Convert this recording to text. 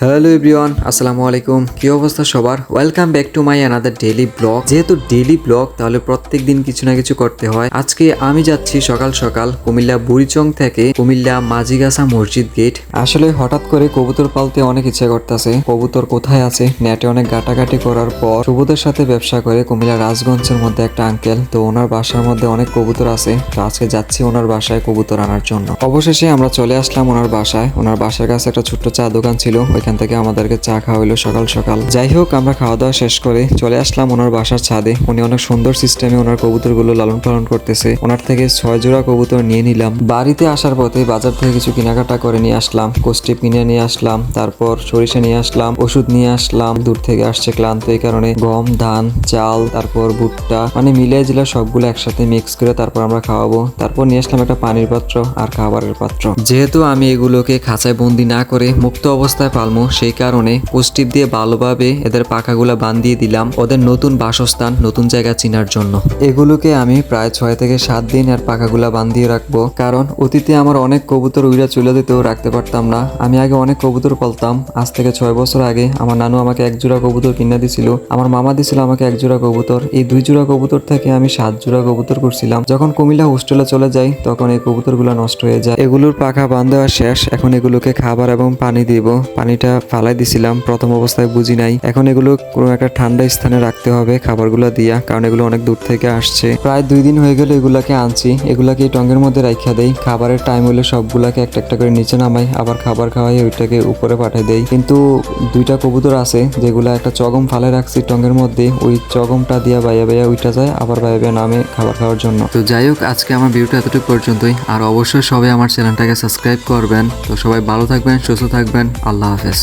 Hello everyone, আসসালামু আলাইকুম। কি অবস্থা সবার? Welcome back to my another daily blog. যেহেতু ডেইলি ব্লগ, তাহলে প্রত্যেক দিন কিছু না কিছু করতে হয়। আজকে আমি যাচ্ছি সকাল সকাল কুমিল্লা বুড়িচং থেকে কুমিল্লা মাঝিগাছা মসজিদ গেট। আসলে হঠাৎ করে কবুতর পালতে অনেক ইচ্ছা করতেছে। কবুতর কোথায় আছে নেটে অনেক ঘাটাঘাটি করার পর সুবোধের সাথে ব্যবসা করে কুমিল্লা রাজগঞ্জের মধ্যে একটা আঙ্কেল, তো ওনার বাসার মধ্যে অনেক কবুতর আছে। তো আজকে যাচ্ছি ওনার বাসায় কবুতর আনার জন্য। অবশেষে আমরা চলে আসলাম ওনার বাসায়। ওনার বাসার কাছে একটা ছোট্ট চা দোকান ছিল, ওইখান থেকে আমাদেরকে চা খাওয়াইলো সকাল সকাল। যাই হোক, আমরা খাওয়া দাওয়া শেষ করে চলে আসলাম ওনার বাসার ছাদে। উনি অনেক সুন্দর সিস্টেমে ওনার কবুতরগুলো লালন পালন করতেছে। ওনার থেকে 6 জোড়া কবুতর নিয়ে নিলাম। বাড়িতে আসার পথে বাজার থেকে কিছু কেনাকাটা করে নিয়ে আসলাম। কোস্টিপ কিনে নিয়ে আসলাম, তারপর সরিষা নিয়ে আসলাম, ওষুধ নিয়ে আসলাম। দূর থেকে আসছে ক্লান্ত, এই কারণে গম, ধান, চাল, তারপর ভুট্টা, মানে মিলিয়ে জিলা সবগুলো একসাথে মিক্স করে তারপর আমরা খাওয়াবো। তারপর নিয়ে আসলাম একটা পানির পাত্র আর খাবারের পাত্র। যেহেতু আমি এগুলোকে খাঁচায় বন্দি না করে মুক্ত অবস্থায় পালবো, সেই কারণে পোস্টিপ দিয়ে ভালোভাবে এদের পাখাগুলা বান্ধিয়ে দিলাম, ওদের নতুন বাসস্থান, নতুন জায়গা চিনার জন্য। এগুলোকে আমি প্রায় 6 থেকে 7 দিন আর পাখাগুলা বান্ধিয়ে রাখবো, কারণ অতীতে আমার অনেক কবুতর উইরা চলে দিতেও রাখতে পারতাম না। আমি আগে অনেক কবুতর পালতাম। আজ থেকে 6 বছর আগে আমার নানু আমাকে 1 জোড়া কবুতর কিনে দিছিল, আমার মামা দিছিল আমাকে 1 জোড়া কবুতর। এই 2 জোড়া কবুতর থেকে আমি 7 জোড়া কবুতর করছিলাম। যখন কুমিল্লা হোস্টেলে চলে যাই, তখন এই কবুতরগুলো নষ্ট হয়ে যায়। এগুলোর পাখা বান্ধা শেষ। এখন এগুলোকে খাবার এবং পানি দিব। পানিটা ফালাই দিছিলাম, প্রথম অবস্থায় বুঝি নাই। এখন এগুলো কোনো একটা ঠান্ডা স্থানে রাখতে হবে খাবারগুলো দিয়া, কারণ এগুলো অনেক দূর থেকে আসছে। প্রায় 2 দিন হয়ে গেল এগুলাকে আনছি। এগুলাকে এই টঙ্গের মধ্যে রাখা দেই। খাবারের টাইম হলে সবগুলাকে একটা একটা করে নিচে নামাই, আবার খাবার খাওয়াই ওইটাকে উপরে পাঠিয়ে দেই। কিন্তু 2টা কবুতর আছে যেগুলা একটা চগম ফালে রাখছি টঙ্গের মধ্যে, ওই চগমটা দিয়া বাইয়া বাইয়া উইটা যায়, আবার বাইয়া বাইয়া নামে খাবার খাওয়ার জন্য। তো যাই হোক, আজকে আমার ভিডিওটা এতটুকু পর্যন্তই। আর অবশ্যই সবাই আমার চ্যানেলটাকে সাবস্ক্রাইব করবেন। তো সবাই ভালো থাকবেন, সুস্থ থাকবেন। আল্লাহ হাফেজ।